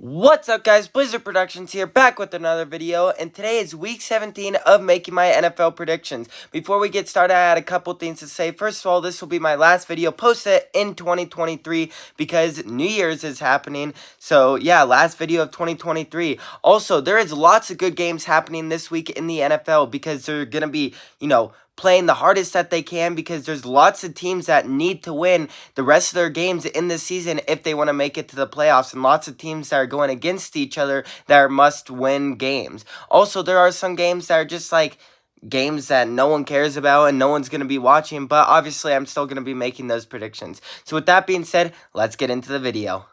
What's up, guys? Blizzard Productions here, back with another video, and today is week 17 of making my NFL predictions. Before we get started, I had a couple things to say. First of all, this will be my last video posted in 2023 because New Year's is happening. So yeah, last video of 2023. Also, there is lots of good games happening this week in the NFL because they're gonna be, playing the hardest that they can because there's lots of teams that need to win the rest of their games in the season if they want to make it to the playoffs, and lots of teams that are going against each other that are must-win games. Also, there are some games that are just like games that no one cares about and no one's going to be watching, but obviously I'm still going to be making those predictions. So with that being said, let's get into the video.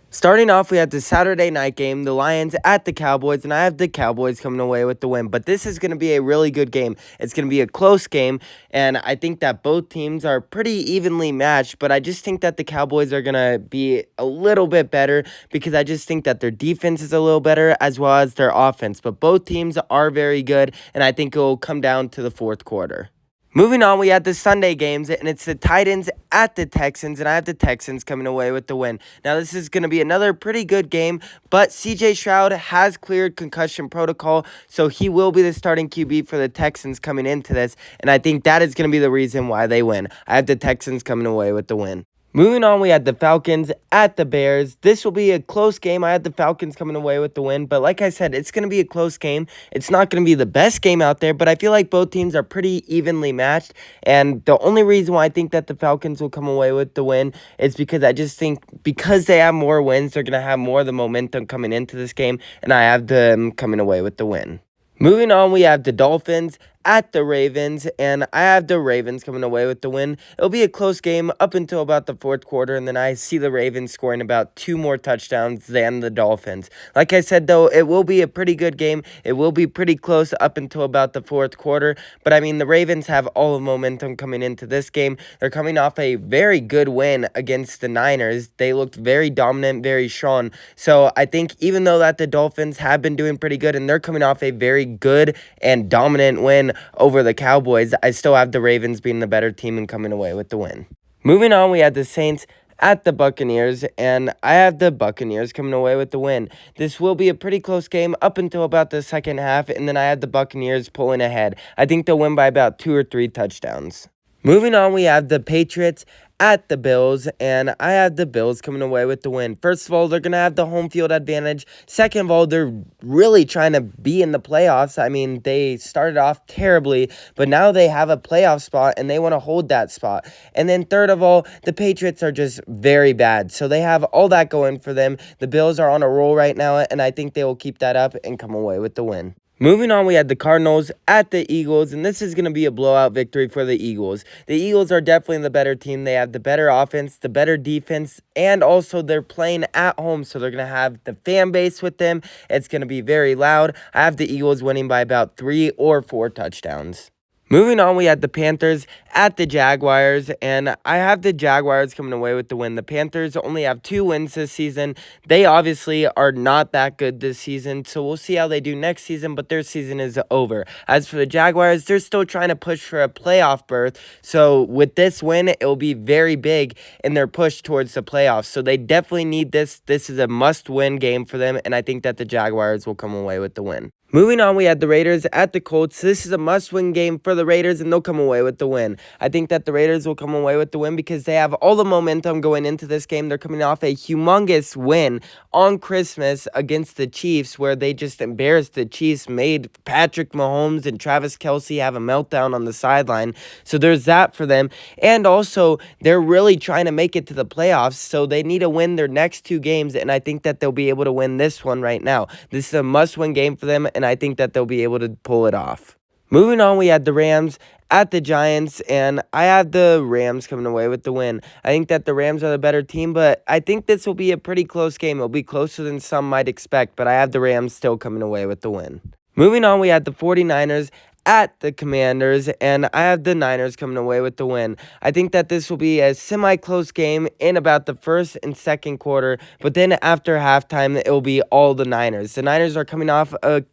Starting off, we have the Saturday night game, the Lions at the Cowboys, and I have the Cowboys coming away with the win. But this is going to be a really good game. It's going to be a close game, and I think that both teams are pretty evenly matched, but I just think that the Cowboys are going to be a little bit better because I just think that their defense is a little better as well as their offense. But both teams are very good, and I think it will come down to the fourth quarter. Moving on, we had the Sunday games, and it's the Titans at the Texans, and I have the Texans coming away with the win. Now, this is going to be another pretty good game, but CJ Stroud has cleared concussion protocol, so he will be the starting QB for the Texans coming into this, and I think that is going to be the reason why they win. I have the Texans coming away with the win. Moving on, we had the Falcons at the Bears. This will be a close game. I had the Falcons coming away with the win, but like I said, it's going to be a close game. It's not going to be the best game out there, but I feel like both teams are pretty evenly matched, and the only reason why I think that the Falcons will come away with the win is because I just think because they have more wins, they're going to have more of the momentum coming into this game, and I have them coming away with the win. Moving on, we have the Dolphins at the Ravens, and I have the Ravens coming away with the win. It'll be a close game up until about the fourth quarter, and then I see the Ravens scoring about 2 more touchdowns than the Dolphins. Like I said, though, it will be a pretty good game. It will be pretty close up until about the fourth quarter, but I mean, the Ravens have all the momentum coming into this game. They're coming off a very good win against the Niners. They looked very dominant, very strong. So I think even though that the Dolphins have been doing pretty good and they're coming off a very good and dominant win over the Cowboys, I still have the Ravens being the better team and coming away with the win. Moving on, we had the Saints at the Buccaneers, and I have the Buccaneers coming away with the win. This will be a pretty close game up until about the second half, and then I have the Buccaneers pulling ahead. I think they'll win by about 2 or 3 touchdowns. Moving on, we have the Patriots at the Bills, and I have the Bills coming away with the win. First of all, they're going to have the home field advantage. Second of all, they're really trying to be in the playoffs. I mean, they started off terribly, but now they have a playoff spot, and they want to hold that spot. And then third of all, the Patriots are just very bad, so they have all that going for them. The Bills are on a roll right now, and I think they will keep that up and come away with the win. Moving on, we had the Cardinals at the Eagles, and this is going to be a blowout victory for the Eagles. The Eagles are definitely the better team. They have the better offense, the better defense, and also they're playing at home, so they're going to have the fan base with them. It's going to be very loud. I have the Eagles winning by about 3 or 4 touchdowns. Moving on, we had the Panthers at the Jaguars, and I have the Jaguars coming away with the win. The Panthers only have 2 wins this season. They obviously are not that good this season, so we'll see how they do next season, but their season is over. As for the Jaguars, they're still trying to push for a playoff berth, so with this win, it will be very big in their push towards the playoffs, so they definitely need this. This is a must-win game for them, and I think that the Jaguars will come away with the win. Moving on, we had the Raiders at the Colts. This is a must-win game for the Raiders, and they'll come away with the win. I think that the Raiders will come away with the win because they have all the momentum going into this game. They're coming off a humongous win on Christmas against the Chiefs, where they just embarrassed the Chiefs, made Patrick Mahomes and Travis Kelce have a meltdown on the sideline. So there's that for them. And also, they're really trying to make it to the playoffs, so they need to win their next 2 games, and I think that they'll be able to win this one right now. This is a must-win game for them, and I think that they'll be able to pull it off. Moving on, we had the Rams at the Giants, and I have the Rams coming away with the win. I think that the Rams are the better team, but I think this will be a pretty close game. It'll be closer than some might expect, but I have the Rams still coming away with the win. Moving on, we had the 49ers at the Commanders, and I have the Niners coming away with the win. I think that this will be a semi-close game in about the first and second quarter, but then after halftime, it will be all the Niners. The Niners are coming off a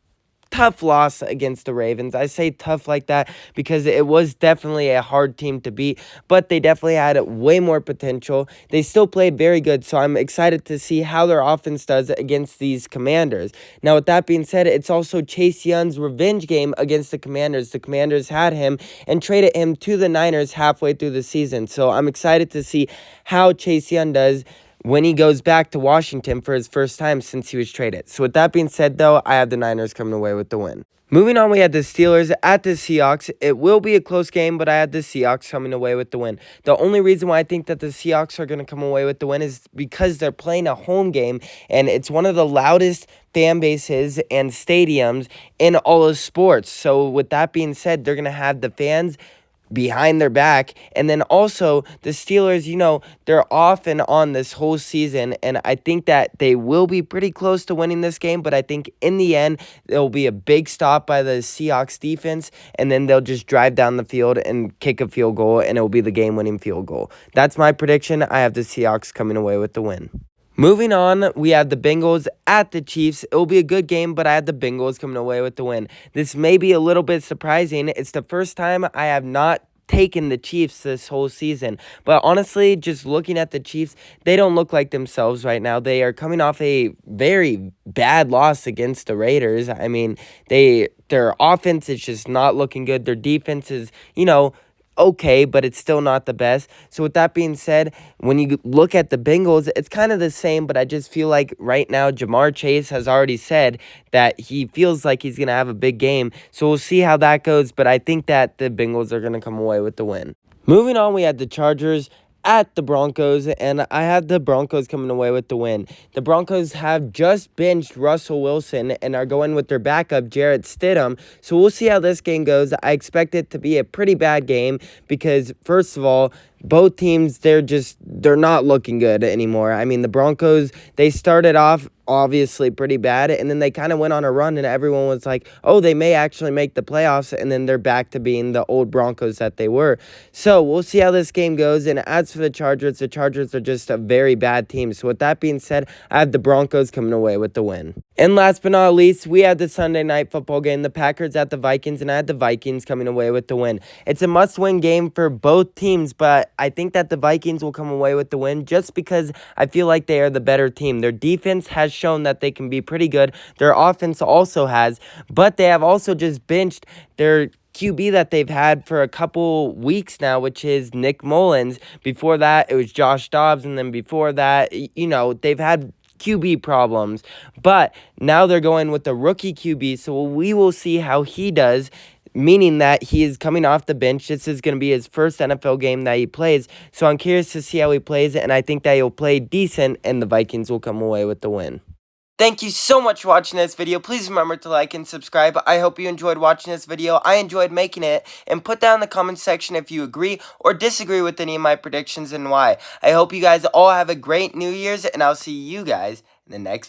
tough loss against the Ravens. I say tough like that because it was definitely a hard team to beat, but they definitely had way more potential. They still played very good, so I'm excited to see how their offense does against these Commanders. Now, with that being said, it's also Chase Young's revenge game against the Commanders. The Commanders had him and traded him to the Niners halfway through the season, so I'm excited to see how Chase Young does when he goes back to Washington for his first time since he was traded. So with that being said, though, I have the Niners coming away with the win. Moving on, we had the Steelers at the Seahawks. It will be a close game, but I had the Seahawks coming away with the win. The only reason why I think that the Seahawks are going to come away with the win is because they're playing a home game, and it's one of the loudest fan bases and stadiums in all of sports. So with that being said, they're going to have the fans behind their back. And then also the Steelers, they're off and on this whole season, and I think that they will be pretty close to winning this game, but I think in the end there will be a big stop by the Seahawks defense, and then they'll just drive down the field and kick a field goal, and it will be the game-winning field goal. That's my prediction. I have the Seahawks coming away with the win. Moving on, we have the Bengals at the Chiefs. It will be a good game, but I had the Bengals coming away with the win. This may be a little bit surprising. It's the first time I have not taken the Chiefs this whole season. But honestly, just looking at the Chiefs, they don't look like themselves right now. They are coming off a very bad loss against the Raiders. I mean, their offense is just not looking good. Their defense is, okay, but it's still not the best. So with that being said, when you look at the Bengals, it's kind of the same, but I just feel like right now Ja'Marr Chase has already said that he feels like he's going to have a big game. So we'll see how that goes, but I think that the Bengals are going to come away with the win. Moving on, we had the Chargers at the Broncos, and I have the Broncos coming away with the win. The Broncos have just benched Russell Wilson and are going with their backup, Jarrett Stidham, so we'll see how this game goes. I expect it to be a pretty bad game because, first of all, both teams, they're not looking good anymore. I mean, the Broncos, they started off obviously pretty bad, and then they kind of went on a run, and everyone was like, oh, they may actually make the playoffs, and then they're back to being the old Broncos that they were. So we'll see how this game goes, and as for the Chargers are just a very bad team. So with that being said, I have the Broncos coming away with the win. And last but not least, we had the Sunday night football game, the Packers at the Vikings, and I had the Vikings coming away with the win. It's a must-win game for both teams, but I think that the Vikings will come away with the win just because I feel like they are the better team. Their defense has shown that they can be pretty good. Their offense also has, but they have also just benched their QB that they've had for a couple weeks now, which is Nick Mullins. Before that, it was Josh Dobbs, and then before that, they've had QB problems, but now they're going with the rookie QB, so we will see how he does, meaning that he is coming off the bench. This is going to be his first NFL game that he plays, so I'm curious to see how he plays, and I think that he'll play decent, and the Vikings will come away with the win. Thank you so much for watching this video. Please remember to like and subscribe. I hope you enjoyed watching this video. I enjoyed making it. And put down in the comments section if you agree or disagree with any of my predictions and why. I hope you guys all have a great New Year's, and I'll see you guys in the next video.